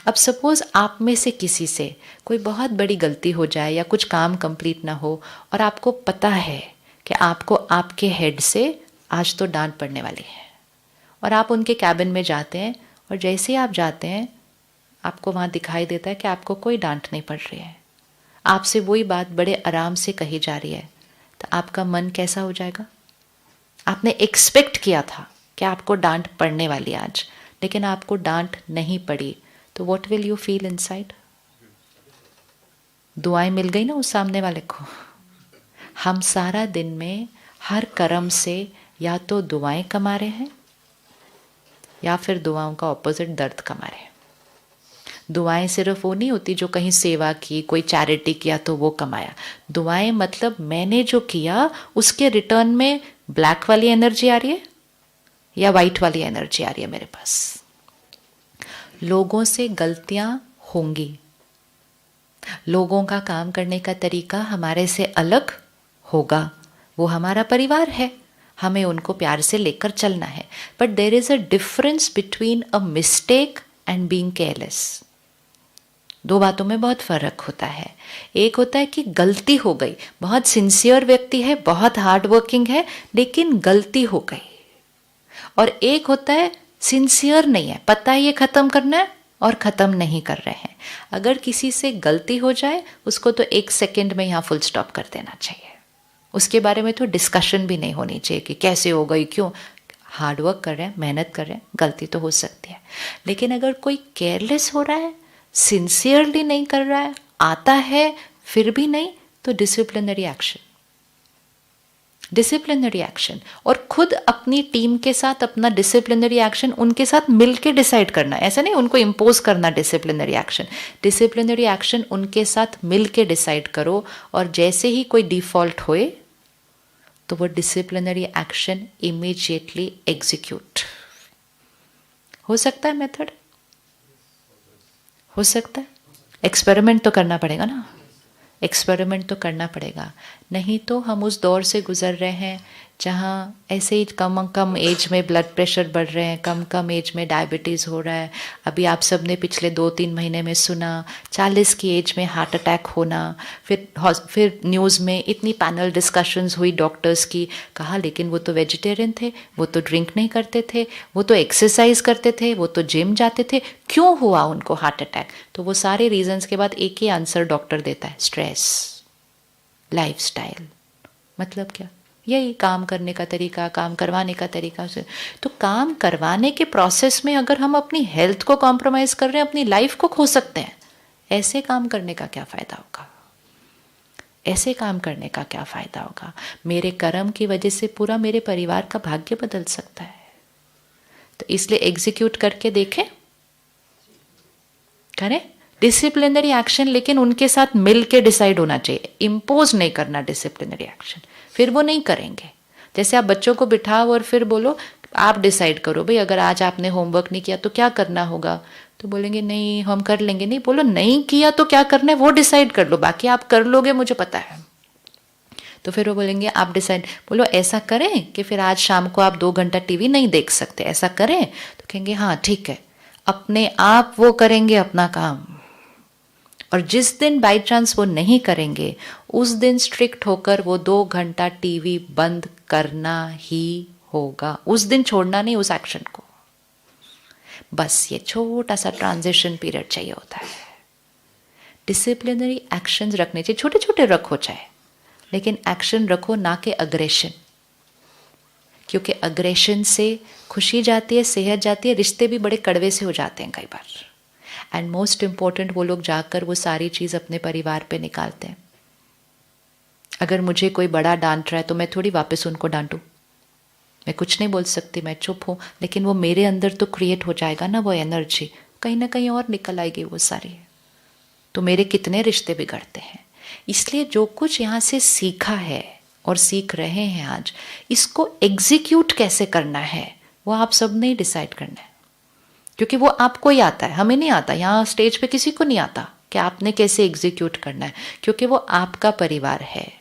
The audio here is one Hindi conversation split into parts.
अब सपोज आप में से किसी से कोई बहुत बड़ी गलती हो जाए या कुछ काम कंप्लीट ना हो और आपको पता है कि आपको आपके हेड से आज तो डांट पड़ने वाली है, और आप उनके कैबिन में जाते हैं और जैसे ही आप जाते हैं आपको वहाँ दिखाई देता है कि आपको कोई डांट नहीं पड़ रही है, आपसे वही बात बड़े आराम से कही जा रही है, तो आपका मन कैसा हो जाएगा? आपने एक्सपेक्ट किया था कि आपको डांट पड़ने वाली आज, लेकिन आपको डांट नहीं पड़ी, तो what will you feel inside? दुआएं मिल गई ना उस सामने वाले को। हम सारा दिन में हर कर्म से या तो दुआएं कमा रहे हैं या फिर दुआओं का ऑपोजिट दर्द कमा रहे हैं। दुआएं सिर्फ वो नहीं होती जो कहीं सेवा की, कोई चैरिटी किया तो वो कमाया। दुआएं मतलब मैंने जो किया उसके रिटर्न में ब्लैक वाली एनर्जी आ रही है या वाइट वाली एनर्जी आ रही है मेरे पास। लोगों से गलतियां होंगी, लोगों का काम करने का तरीका हमारे से अलग होगा, वो हमारा परिवार है, हमें उनको प्यार से लेकर चलना है। But there is a difference between a mistake and being careless. दो बातों में बहुत फर्क होता है। एक होता है कि गलती हो गई, बहुत सिंसियर व्यक्ति है, बहुत हार्ड वर्किंग है, लेकिन गलती हो गई। और एक होता है सिंसियर नहीं है, पता है ये खत्म करना है और ख़त्म नहीं कर रहे हैं। अगर किसी से गलती हो जाए उसको तो 1 सेकेंड में यहाँ फुल स्टॉप कर देना चाहिए, उसके बारे में तो डिस्कशन भी नहीं होनी चाहिए कि कैसे हो गई, क्यों। हार्ड वर्क कर रहे हैं, मेहनत कर रहे हैं, गलती तो हो सकती है। लेकिन अगर कोई केयरलेस हो रहा है, सिंसियरली नहीं कर रहा है, आता है फिर भी नहीं, तो डिसिप्लिनरी एक्शन। डिसिप्लिनरी एक्शन, और खुद अपनी टीम के साथ अपना डिसिप्लिनरी एक्शन उनके साथ मिलके डिसाइड करना, ऐसा नहीं उनको इम्पोज करना डिसिप्लिनरी एक्शन। डिसिप्लिनरी एक्शन उनके साथ मिलके डिसाइड करो, और जैसे ही कोई डिफॉल्ट होए तो वो डिसिप्लिनरी एक्शन इमीडिएटली एग्जीक्यूट हो सकता है। मेथड हो सकता है, एक्सपेरिमेंट तो करना पड़ेगा ना, एक्सपेरिमेंट तो करना पड़ेगा। नहीं तो हम उस दौर से गुजर रहे हैं जहाँ ऐसे ही कम कम एज में ब्लड प्रेशर बढ़ रहे हैं, कम कम एज में डायबिटीज़ हो रहा है। अभी आप सब ने पिछले 2-3 महीने में सुना 40 की एज में हार्ट अटैक होना। फिर न्यूज़ में इतनी पैनल डिस्कशंस हुई डॉक्टर्स की, कहा लेकिन वो तो वेजिटेरियन थे, वो तो ड्रिंक नहीं करते थे, वो तो एक्सरसाइज करते थे, वो तो जिम जाते थे, क्यों हुआ उनको हार्ट अटैक? तो वो सारे रीजंस के बाद एक ही आंसर डॉक्टर देता है, स्ट्रेस, लाइफस्टाइल। मतलब क्या? यही काम करने का तरीका, काम करवाने का तरीका से। तो काम करवाने के प्रोसेस में अगर हम अपनी हेल्थ को कॉम्प्रोमाइज कर रहे हैं, अपनी लाइफ को खो सकते हैं। ऐसे काम करने का क्या फायदा होगा? ऐसे काम करने का क्या फायदा होगा? मेरे कर्म की वजह से पूरा मेरे परिवार का भाग्य बदल सकता है। तो इसलिए एग्जीक्यूट करके देखें, करें डिसिप्लिनरी एक्शन, लेकिन उनके साथ मिल के डिसाइड होना चाहिए, इम्पोज नहीं करना डिसिप्लिनरी एक्शन। फिर वो नहीं करेंगे। जैसे आप बच्चों को बिठाओ और फिर बोलो आप डिसाइड करो भाई, अगर आज आपने होमवर्क नहीं किया तो क्या करना होगा, तो बोलेंगे नहीं हम कर लेंगे। नहीं, बोलो नहीं किया तो क्या करना है वो डिसाइड कर लो, बाकी आप कर लोगे मुझे पता है। तो फिर वो बोलेंगे आप डिसाइड, बोलो ऐसा करें कि फिर आज शाम को आप 2 घंटा टीवी नहीं देख सकते, ऐसा करें? तो कहेंगे हाँ ठीक है। अपने आप वो करेंगे अपना काम। और जिस दिन बाई चांस वो नहीं करेंगे, उस दिन स्ट्रिक्ट होकर वो 2 घंटा टीवी बंद करना ही होगा। उस दिन छोड़ना नहीं उस एक्शन को। बस ये छोटा सा ट्रांजिशन पीरियड चाहिए होता है। डिसिप्लिनरी एक्शंस रखने चाहिए, छोटे छोटे रखो चाहे, लेकिन एक्शन रखो ना कि अग्रेशन। क्योंकि अग्रेशन से खुशी जाती है, सेहत जाती है, रिश्ते भी बड़े कड़वे से हो जाते हैं कई बार। एंड मोस्ट इम्पॉर्टेंट, वो लोग जाकर वो सारी चीज़ अपने परिवार पे निकालते हैं। अगर मुझे कोई बड़ा डांट रहा है तो मैं थोड़ी वापस उनको डांटूं, मैं कुछ नहीं बोल सकती, मैं चुप हूँ, लेकिन वो मेरे अंदर तो क्रिएट हो जाएगा ना, वो एनर्जी कहीं ना कहीं और निकल आएगी वो सारी। तो मेरे कितने रिश्ते बिगड़ते हैं। इसलिए जो कुछ यहाँ से सीखा है और सीख रहे हैं आज, इसको एग्जीक्यूट कैसे करना है वो आप सब ने डिसाइड करना है। क्योंकि वो आपको ही आता है, हमें नहीं आता। यहाँ स्टेज पे किसी को नहीं आता कि आपने कैसे एग्जीक्यूट करना है, क्योंकि वो आपका परिवार है,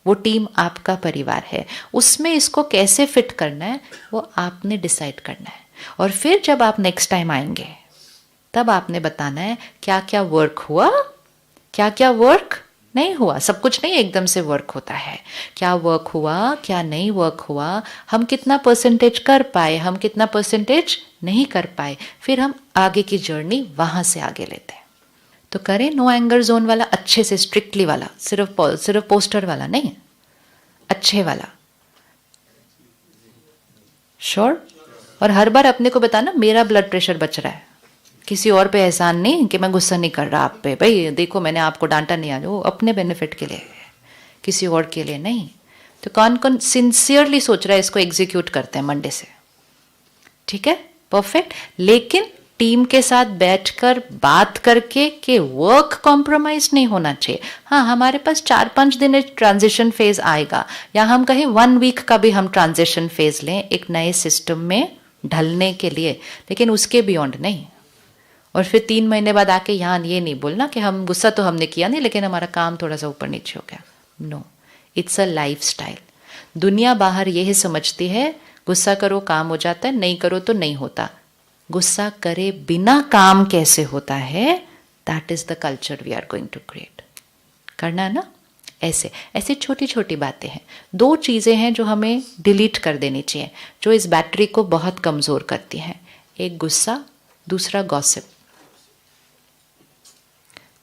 वो टीम आपका परिवार है। उसमें इसको कैसे फिट करना है वो आपने डिसाइड करना है। और फिर जब आप नेक्स्ट टाइम आएंगे तब आपने बताना है क्या क्या वर्क हुआ, क्या क्या वर्क नहीं हुआ। सब कुछ नहीं एकदम से वर्क होता है, क्या वर्क हुआ क्या नहीं वर्क हुआ, हम कितना परसेंटेज कर पाए, हम कितना परसेंटेज नहीं कर पाए, फिर हम आगे की जर्नी वहां से आगे लेते हैं। तो करें नो एंगर जोन वाला अच्छे से, स्ट्रिक्टली वाला, सिर्फ पोस्टर वाला नहीं, अच्छे वाला। श्योर? और हर बार अपने को बताना मेरा ब्लड प्रेशर बच रहा है, किसी और पे एहसान नहीं कि मैं गुस्सा नहीं कर रहा आप पे, भाई देखो मैंने आपको डांटा नहीं, आज वो अपने बेनिफिट के लिए, किसी और के लिए नहीं। तो कौन कौन सिंसियरली सोच रहा है इसको एग्जीक्यूट करते हैं मंडे से? ठीक है, परफेक्ट। लेकिन टीम के साथ बैठकर बात करके कि वर्क कॉम्प्रोमाइज नहीं होना चाहिए। हाँ, हमारे पास 4-5 दिन ट्रांजिशन फेज आएगा, या हम कहें 1 वीक का भी हम ट्रांजिशन फेज लें एक नए सिस्टम में ढलने के लिए, लेकिन उसके बियॉन्ड नहीं। और फिर 3 महीने बाद आके यहाँ ये नहीं बोलना कि हम गुस्सा तो हमने किया नहीं लेकिन हमारा काम थोड़ा सा ऊपर नीचे हो गया। No, it's a lifestyle. दुनिया बाहर यही समझती है गुस्सा करो काम हो जाता है, नहीं करो तो नहीं होता। गुस्सा करे बिना काम कैसे होता है, that is the culture we are going to create. करना है ना? ऐसे ऐसे छोटी छोटी बातें हैं। 2 चीज़ें हैं जो हमें डिलीट कर देनी चाहिए, जो इस बैटरी को बहुत कमज़ोर करती हैं। एक गुस्सा, दूसरा गॉसिप।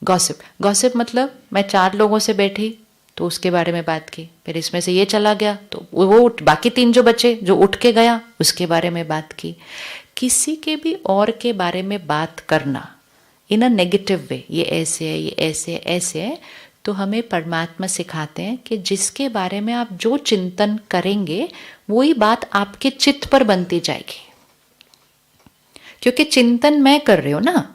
गॉसिप, गॉसिप मतलब मैं 4 लोगों से बैठी तो उसके बारे में बात की, फिर इसमें से ये चला गया तो वो बाकी 3 जो बचे जो उठ के गया उसके बारे में बात की। किसी के भी और के बारे में बात करना इन अ नेगेटिव वे, ये ऐसे है, ये ऐसे है, ऐसे है, तो हमें परमात्मा सिखाते हैं कि जिसके बारे में आप जो चिंतन करेंगे वही बात आपके चित्त पर बनती जाएगी। क्योंकि चिंतन मैं कर रही हूँ ना,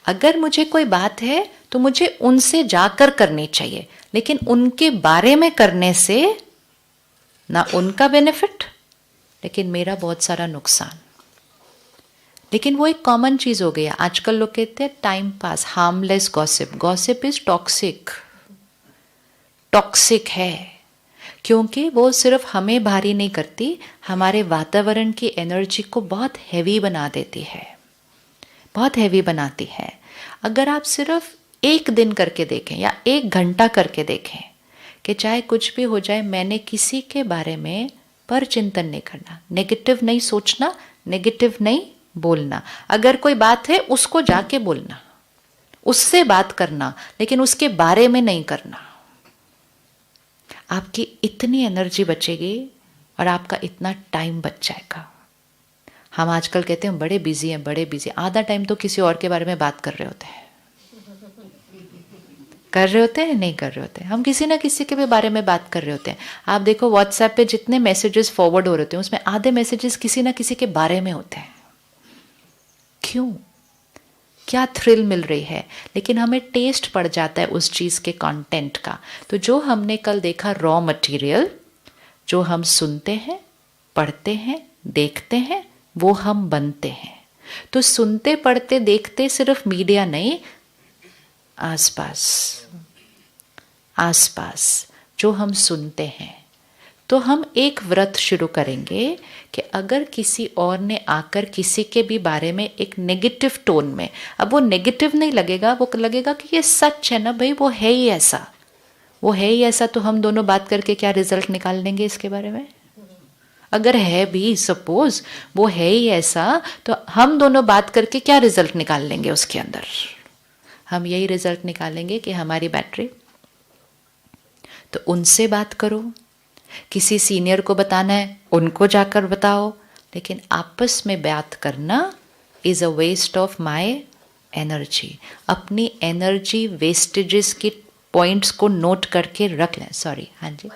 अगर मुझे कोई बात है तो मुझे उनसे जाकर करनी चाहिए, लेकिन उनके बारे में करने से ना उनका बेनिफिट लेकिन मेरा बहुत सारा नुकसान। लेकिन वो एक कॉमन चीज हो गई है। आजकल लोग कहते हैं time pass, harmless gossip. Gossip is toxic, toxic है, क्योंकि वो सिर्फ हमें भारी नहीं करती, हमारे वातावरण की एनर्जी को बहुत हैवी बना देती है, बहुत हैवी बनाती है। अगर आप सिर्फ 1 दिन करके देखें या 1 घंटा करके देखें कि चाहे कुछ भी हो जाए, मैंने किसी के बारे में पर चिंतन नहीं करना, नेगेटिव नहीं सोचना, नेगेटिव नहीं बोलना। अगर कोई बात है उसको जाके बोलना, उससे बात करना, लेकिन उसके बारे में नहीं करना। आपकी इतनी एनर्जी बचेगी और आपका इतना टाइम बच जाएगा। हम आजकल कहते हैं बड़े बिजी हैं, बड़े बिजी, आधा टाइम तो किसी और के बारे में बात कर रहे होते हैं, कर रहे होते हैं, नहीं कर रहे होते हैं। हम किसी ना किसी के भी बारे में बात कर रहे होते हैं। आप देखो व्हाट्सएप पे जितने मैसेजेस फॉरवर्ड हो रहे होते हैं उसमें आधे मैसेजेस किसी ना किसी के बारे में होते हैं। क्यों? क्या थ्रिल मिल रही है, लेकिन हमें टेस्ट पड़ जाता है उस चीज़ के कंटेंट का। तो जो हमने कल देखा रॉ मटेरियल, जो हम सुनते हैं, पढ़ते हैं, देखते हैं, वो हम बनते हैं। तो सुनते पढ़ते देखते सिर्फ मीडिया नहीं, आसपास आसपास जो हम सुनते हैं। तो हम एक व्रत शुरू करेंगे कि अगर किसी और ने आकर किसी के भी बारे में एक नेगेटिव टोन में, अब वो नेगेटिव नहीं लगेगा, वो लगेगा कि ये सच है ना भाई, वो है ही ऐसा, वो है ही ऐसा, तो हम दोनों बात करके क्या रिजल्ट निकाल लेंगे इसके बारे में? अगर है भी, सपोज वो है ही ऐसा, तो हम दोनों बात करके क्या रिजल्ट निकाल लेंगे उसके अंदर? हम यही रिजल्ट निकालेंगे कि हमारी बैटरी, तो उनसे बात करो, किसी सीनियर को बताना है उनको जाकर बताओ, लेकिन आपस में बात करना is a waste of my energy. अपनी एनर्जी वेस्टेजेस की पॉइंट्स को नोट करके रख लें। सॉरी, हाँ जी।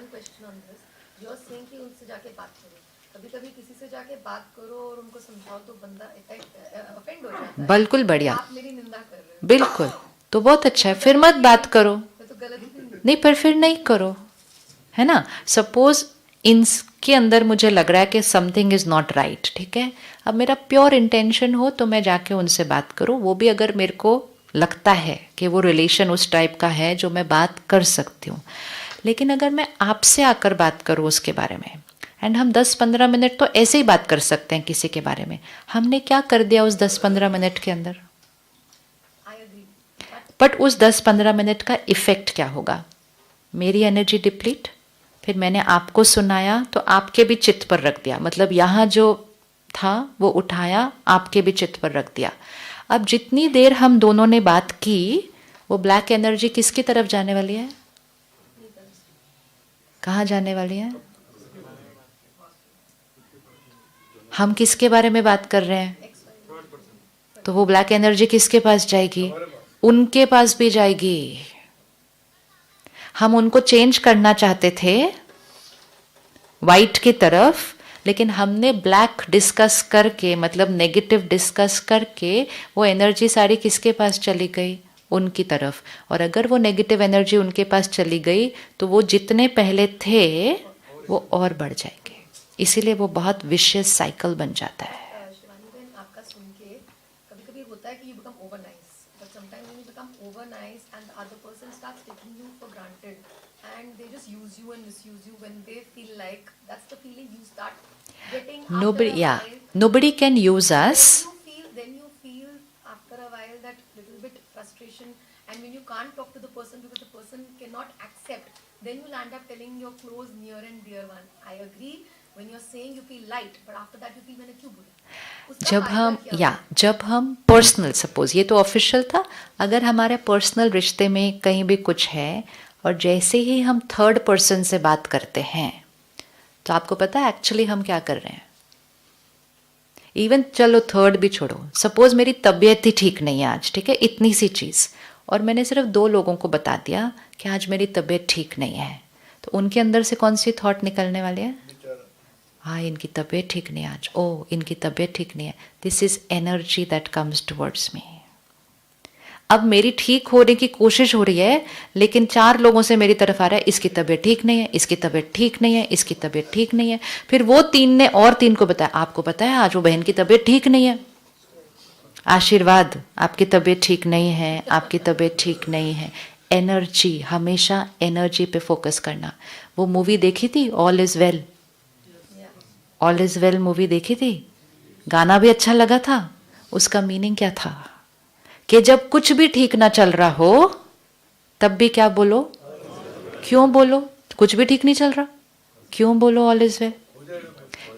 कभी किसी से जाके बात करो और उनको समझाओ तो बंदा ऑफेंड हो जाता है। बिल्कुल बढ़िया, आप मेरी निंदा कर रहे हो। बिल्कुल, तो बहुत अच्छा है, फिर मत बात करो। तो गलत नहीं, पर फिर नहीं करो, है ना। सपोज इनके अंदर मुझे लग रहा है कि समथिंग इज नॉट राइट, ठीक है, अब मेरा प्योर इंटेंशन हो तो मैं जाके उनसे बात करूं, वो भी अगर मेरे को लगता है कि वो रिलेशन उस टाइप का है जो मैं बात कर सकती हूँ। लेकिन अगर मैं आपसे आकर बात करूँ उसके बारे में, एंड हम 10-15 मिनट तो ऐसे ही बात कर सकते हैं किसी के बारे में, हमने क्या कर दिया उस 10-15 मिनट के अंदर? I agree. बट उस 10-15 मिनट का इफेक्ट क्या होगा? मेरी एनर्जी डिप्लीट, फिर मैंने आपको सुनाया तो आपके भी चित्त पर रख दिया, मतलब यहाँ जो था वो उठाया, आपके भी चित्त पर रख दिया। अब जितनी देर हम दोनों ने बात की, वो ब्लैक एनर्जी किसकी तरफ जाने वाली है? कहाँ जाने वाली है? हम किसके बारे में बात कर रहे हैं? तो वो ब्लैक एनर्जी किसके पास जाएगी? उनके पास भी जाएगी। हम उनको चेंज करना चाहते थे वाइट की तरफ, लेकिन हमने ब्लैक डिस्कस करके, मतलब नेगेटिव डिस्कस करके, वो एनर्जी सारी किसके पास चली गई? उनकी तरफ। और अगर वो नेगेटिव एनर्जी उनके पास चली गई तो वो जितने पहले थे वो और बढ़ जाएंगे, इसीलिए वो बहुत विशियस साइकिल बन जाता है। शिवानी बहन, आपका सुन के कभी-कभी होता है कि you become over nice, but sometimes when you become over nice and the other person starts taking you for granted and they just use you and misuse you when they feel like, that's the feeling you start getting after Nobody, a yeah, while. nobody can use us. Then you feel after a while that little bit frustration, and when you can't talk to the person because the person cannot accept, then you'll end up telling your close, near and dear one, I agree, when you're saying you feel light, but after that you feel मैंने क्यों बोला? उसका फायदा क्या? जब हम पर्सनल, सपोज ये तो ऑफिशियल था, अगर हमारे पर्सनल रिश्ते में कहीं भी कुछ है और जैसे ही हम थर्ड पर्सन से बात करते हैं, तो आपको पता है एक्चुअली हम क्या कर रहे हैं? इवन चलो थर्ड भी छोड़ो, सपोज मेरी तबीयत ही ठीक नहीं है आज, ठीक है, इतनी सी चीज़, और मैंने सिर्फ 2 लोगों को बता दिया कि आज मेरी तबीयत ठीक नहीं है, तो उनके अंदर से कौन सी थॉट निकलने वाली है? हाँ, इनकी तबीयत ठीक नहीं है आज, ओ इनकी तबीयत ठीक नहीं है। This is energy that comes towards me. अब मेरी ठीक होने की कोशिश हो रही है, लेकिन 4 लोगों से मेरी तरफ आ रहा है, इसकी तबीयत ठीक नहीं है, इसकी तबीयत ठीक नहीं है, इसकी तबीयत ठीक नहीं है। फिर वो 3 ने और 3 को बताया, आपको पता है आज वो बहन की तबीयत ठीक नहीं है, आशीर्वाद, आपकी तबीयत ठीक नहीं है, आपकी तबीयत ठीक नहीं है। एनर्जी, हमेशा एनर्जी पे फोकस करना। वो मूवी देखी थी all is well? All is well movie देखी थी, गाना भी अच्छा लगा था। उसका मीनिंग क्या था? कि जब कुछ भी ठीक ना चल रहा हो तब भी क्या बोलो? क्यों बोलो? कुछ भी ठीक नहीं चल रहा, क्यों बोलो ऑल इज वेल?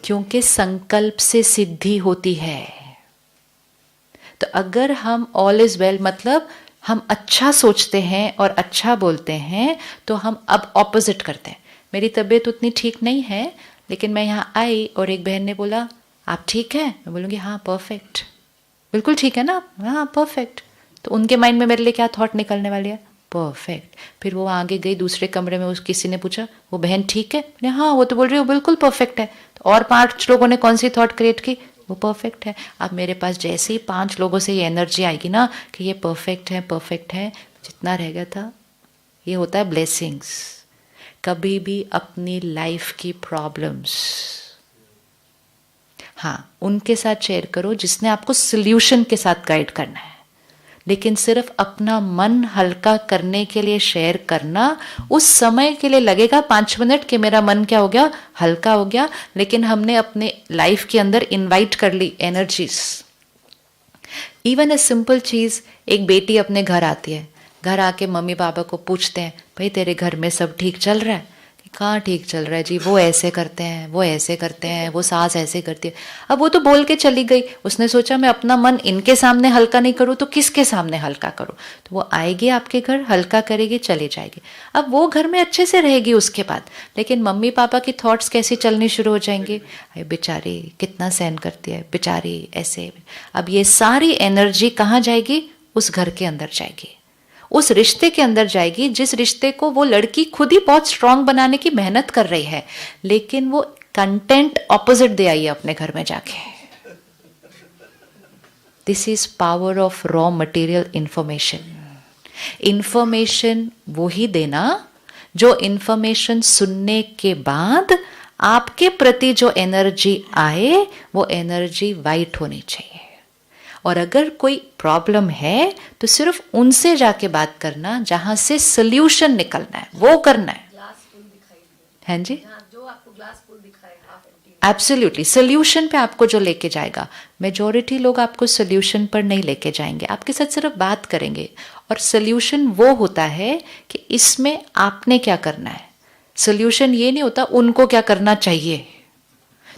क्योंकि संकल्प से सिद्धि होती है। तो अगर हम ऑल इज वेल, मतलब हम अच्छा सोचते हैं और अच्छा बोलते हैं, तो हम अब ऑपोजिट करते हैं। मेरी तबीयत उतनी ठीक नहीं है, लेकिन मैं यहाँ आई और एक बहन ने बोला आप ठीक हैं, मैं बोलूँगी हाँ परफेक्ट, बिल्कुल ठीक है ना आप? हाँ परफेक्ट। तो उनके माइंड में मेरे लिए क्या थॉट निकलने वाली है? परफेक्ट। फिर वो आगे गई दूसरे कमरे में, उस किसी ने पूछा वो बहन ठीक है? मैंने हाँ, वो तो बोल रही है वो बिल्कुल परफेक्ट है। तो और 5 लोगों ने कौन सी थॉट क्रिएट की? वो परफेक्ट है। अब मेरे पास जैसे ही 5 लोगों से ये एनर्जी आएगी ना कि ये परफेक्ट है, परफेक्ट है, जितना रह गया था, ये होता है ब्लेसिंग्स। कभी भी अपनी लाइफ की प्रॉब्लम्स, हाँ, उनके साथ शेयर करो जिसने आपको सॉल्यूशन के साथ गाइड करना है, लेकिन सिर्फ अपना मन हल्का करने के लिए शेयर करना, उस समय के लिए लगेगा 5 मिनट कि मेरा मन क्या हो गया, हल्का हो गया, लेकिन हमने अपने लाइफ के अंदर इनवाइट कर ली एनर्जीज। इवन ए सिंपल चीज़, एक बेटी अपने घर आती है, घर आके मम्मी पापा को पूछते हैं भाई तेरे घर में सब ठीक चल रहा है? कहाँ ठीक चल रहा है जी, वो ऐसे करते हैं, वो ऐसे करते हैं, वो सास ऐसे करती है। अब वो तो बोल के चली गई, उसने सोचा मैं अपना मन इनके सामने हल्का नहीं करूँ तो किसके सामने हल्का करूँ? तो वो आएगी आपके घर, हल्का करेगी, चली जाएगी। अब वो घर में अच्छे से रहेगी उसके बाद, लेकिन मम्मी पापा की थॉट्स कैसी चलनी शुरू हो जाएंगी, अरे बेचारी कितना सहन करती है, बेचारी ऐसे। अब ये सारी एनर्जी कहाँ जाएगी? उस घर के अंदर जाएगी, उस रिश्ते के अंदर जाएगी, जिस रिश्ते को वो लड़की खुद ही बहुत स्ट्रांग बनाने की मेहनत कर रही है, लेकिन वो कंटेंट ऑपोजिट दे आई है अपने घर में जाके। This is power of raw material information. Information वो ही देना जो इंफॉर्मेशन सुनने के बाद आपके प्रति जो एनर्जी आए वो एनर्जी वाइट होनी चाहिए। और अगर कोई प्रॉब्लम है तो सिर्फ उनसे जाके बात करना जहां से सोल्यूशन निकलना है, वो करना है। ग्लास फुल दिखाई दे, हैं जी? जो आपको ग्लास फुल दिखाए हाफ एम्प्टी, एब्सोल्युटली सोल्यूशन पे आपको जो लेके जाएगा, मेजॉरिटी लोग आपको सोल्यूशन पर नहीं लेके जाएंगे, आपके साथ सिर्फ बात करेंगे। और सोल्यूशन वो होता है कि इसमें आपने क्या करना है। सोल्यूशन ये नहीं होता उनको क्या करना चाहिए।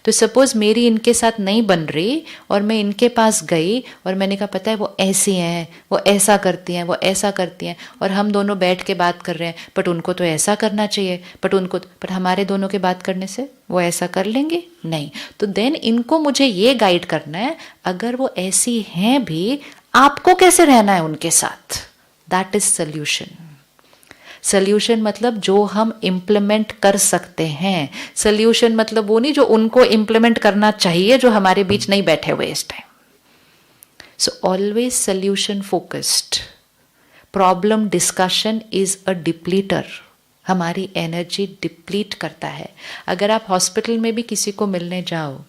तो सपोज मेरी इनके साथ नहीं बन रही और मैं इनके पास गई और मैंने कहा पता है वो ऐसी हैं, वो ऐसा करती हैं, वो ऐसा करती हैं, और हम दोनों बैठ के बात कर रहे हैं, बट उनको तो ऐसा करना चाहिए, बट हमारे दोनों के बात करने से वो ऐसा कर लेंगे नहीं। तो देन इनको मुझे ये गाइड करना है, अगर वो ऐसी हैं भी आपको कैसे रहना है उनके साथ। That is solution. सोल्यूशन मतलब जो हम इम्प्लीमेंट कर सकते हैं। सोल्यूशन मतलब वो नहीं जो उनको इम्प्लीमेंट करना चाहिए, जो हमारे बीच नहीं बैठे हुए इस time. So always solution focused. Problem discussion is a depleter, हमारी एनर्जी डिप्लीट करता है। अगर आप हॉस्पिटल में भी किसी को मिलने जाओ,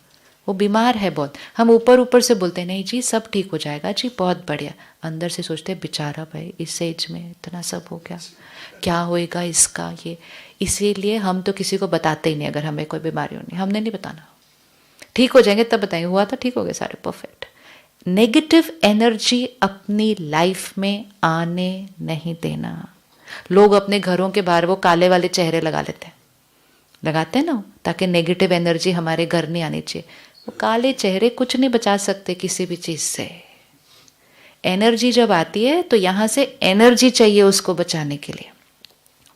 वो बीमार है बहुत, हम ऊपर ऊपर से बोलते हैं नहीं जी सब ठीक हो जाएगा जी बहुत बढ़िया, अंदर से सोचते हैं बेचारा भाई इस एज में इतना सब हो गया, क्या होएगा इसका ये। इसीलिए हम तो किसी को बताते ही नहीं अगर हमें कोई बीमारी होनी, हमने नहीं बताना। ठीक हो जाएंगे तब बताएंगे, हुआ था ठीक हो गए सारे परफेक्ट। नेगेटिव एनर्जी अपनी लाइफ में आने नहीं देना। लोग अपने घरों के बाहर वो काले वाले चेहरे लगा लेते हैं, लगाते हैं ना, ताकि नेगेटिव एनर्जी हमारे घर नहीं आनी चाहिए। वो काले चेहरे कुछ नहीं बचा सकते किसी भी चीज से। एनर्जी जब आती है तो यहां से एनर्जी चाहिए उसको बचाने के लिए।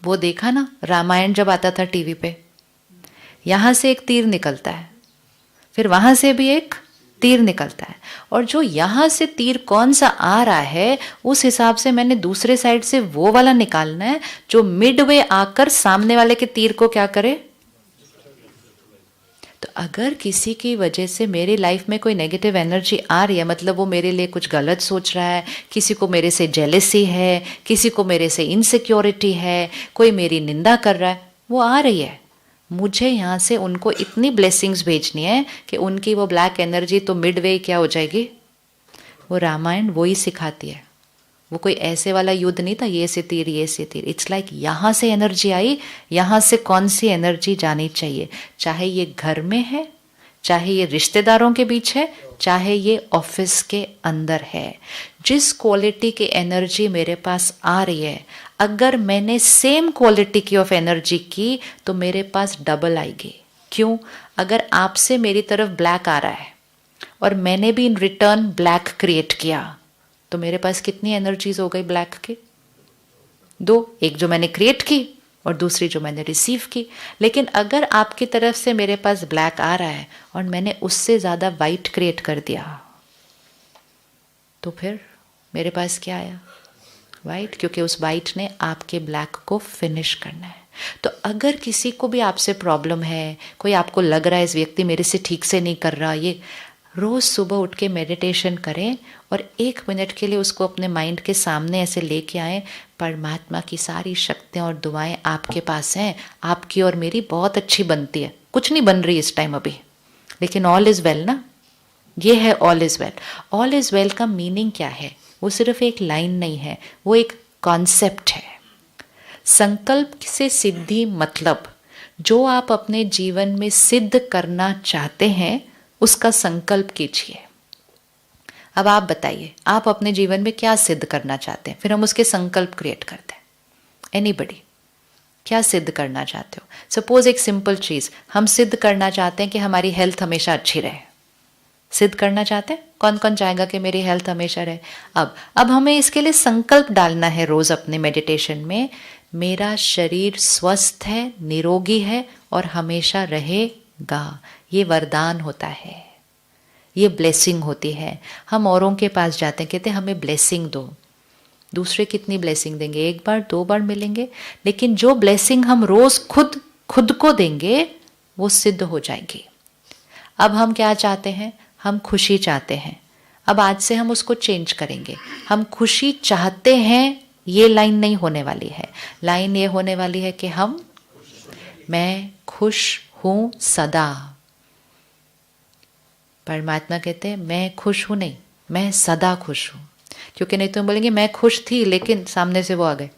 वो देखा ना रामायण जब आता था टीवी पे, यहां से एक तीर निकलता है, फिर वहां से भी एक तीर निकलता है, और जो यहां से तीर कौन सा आ रहा है उस हिसाब से मैंने दूसरे साइड से वो वाला निकालना है जो मिडवे आकर सामने वाले के तीर को क्या करे। तो अगर किसी की वजह से मेरी लाइफ में कोई नेगेटिव एनर्जी आ रही है, मतलब वो मेरे लिए कुछ गलत सोच रहा है, किसी को मेरे से जेलसी है, किसी को मेरे से इनसिक्योरिटी है, कोई मेरी निंदा कर रहा है, वो आ रही है, मुझे यहाँ से उनको इतनी ब्लेसिंग्स भेजनी है कि उनकी वो ब्लैक एनर्जी तो मिडवे क्या हो जाएगी। वो रामायण वो ही सिखाती है, वो कोई ऐसे वाला युद्ध नहीं था ये से तीर ये से तीर। इट्स लाइक यहाँ से एनर्जी आई, यहाँ से कौन सी एनर्जी जानी चाहिए, चाहे ये घर में है, चाहे ये रिश्तेदारों के बीच है, चाहे ये ऑफिस के अंदर है। जिस क्वालिटी की एनर्जी मेरे पास आ रही है, अगर मैंने सेम क्वालिटी की ऑफ एनर्जी की तो मेरे पास डबल आएगी। क्यों? अगर आपसे मेरी तरफ ब्लैक आ रहा है और मैंने भी इन रिटर्न ब्लैक क्रिएट किया तो मेरे पास कितनी एनर्जीज हो गई ब्लैक की? दो, एक जो मैंने क्रिएट की और दूसरी जो मैंने रिसीव की। लेकिन अगर आपकी तरफ से मेरे पास ब्लैक आ रहा है और मैंने उससे ज़्यादा वाइट क्रिएट कर दिया तो फिर मेरे पास क्या आया? वाइट, क्योंकि उस वाइट ने आपके ब्लैक को फिनिश करना है। तो अगर किसी को भी आपसे प्रॉब्लम है, कोई आपको लग रहा है इस व्यक्ति मेरे से ठीक से नहीं कर रहा, ये रोज़ सुबह उठ के मेडिटेशन करें और 1 मिनट के लिए उसको अपने माइंड के सामने ऐसे लेके आएँ, परमात्मा की सारी शक्तियाँ और दुआएं आपके पास हैं, आपकी और मेरी बहुत अच्छी बनती है, कुछ नहीं बन रही इस टाइम अभी, लेकिन ऑल इज़ वेल ना। ये है all is well. All is well का मीनिंग क्या है? वो सिर्फ एक लाइन नहीं है, वो एक कॉन्सेप्ट है। संकल्प से सिद्धि मतलब जो आप अपने जीवन में सिद्ध करना चाहते हैं उसका संकल्प कीजिए। अब आप बताइए आप अपने जीवन में क्या सिद्ध करना चाहते हैं, फिर हम उसके संकल्प क्रिएट करते हैं। एनीबडी क्या सिद्ध करना चाहते हो? सपोज एक सिंपल चीज, हम सिद्ध करना चाहते हैं कि हमारी हेल्थ हमेशा अच्छी रहे। सिद्ध करना चाहते हैं, कौन कौन चाहेगा कि मेरी हेल्थ हमेशा रहे? अब हमें इसके लिए संकल्प डालना है रोज अपने मेडिटेशन में, मेरा शरीर स्वस्थ है, निरोगी है और हमेशा रहेगा। ये वरदान होता है, ये ब्लेसिंग होती है। हम औरों के पास जाते हैं, कहते हैं हमें ब्लेसिंग दो। दूसरे कितनी ब्लेसिंग देंगे? 1 बार 2 बार मिलेंगे, लेकिन जो ब्लेसिंग हम रोज खुद को देंगे वो सिद्ध हो जाएगी। अब हम क्या चाहते हैं? हम खुशी चाहते हैं। अब आज से हम उसको चेंज करेंगे, हम खुशी चाहते हैं। ये लाइन नहीं होने वाली है, लाइन ये होने वाली है कि मैं खुश हूं सदा। परमात्मा कहते हैं मैं खुश हूं नहीं, मैं सदा खुश हूं। क्योंकि नहीं तो बोलेंगे मैं खुश थी लेकिन सामने से वो आ गए,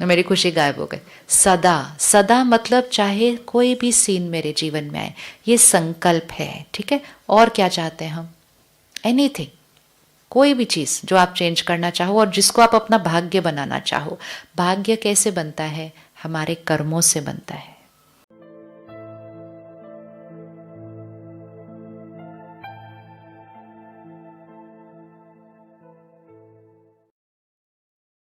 मेरी खुशी गायब हो गई। सदा, सदा मतलब चाहे कोई भी सीन मेरे जीवन में आए, ये संकल्प है, ठीक है। और क्या चाहते हैं हम? एनीथिंग, कोई भी चीज़ जो आप चेंज करना चाहो और जिसको आप अपना भाग्य बनाना चाहो। भाग्य कैसे बनता है? हमारे कर्मों से बनता है।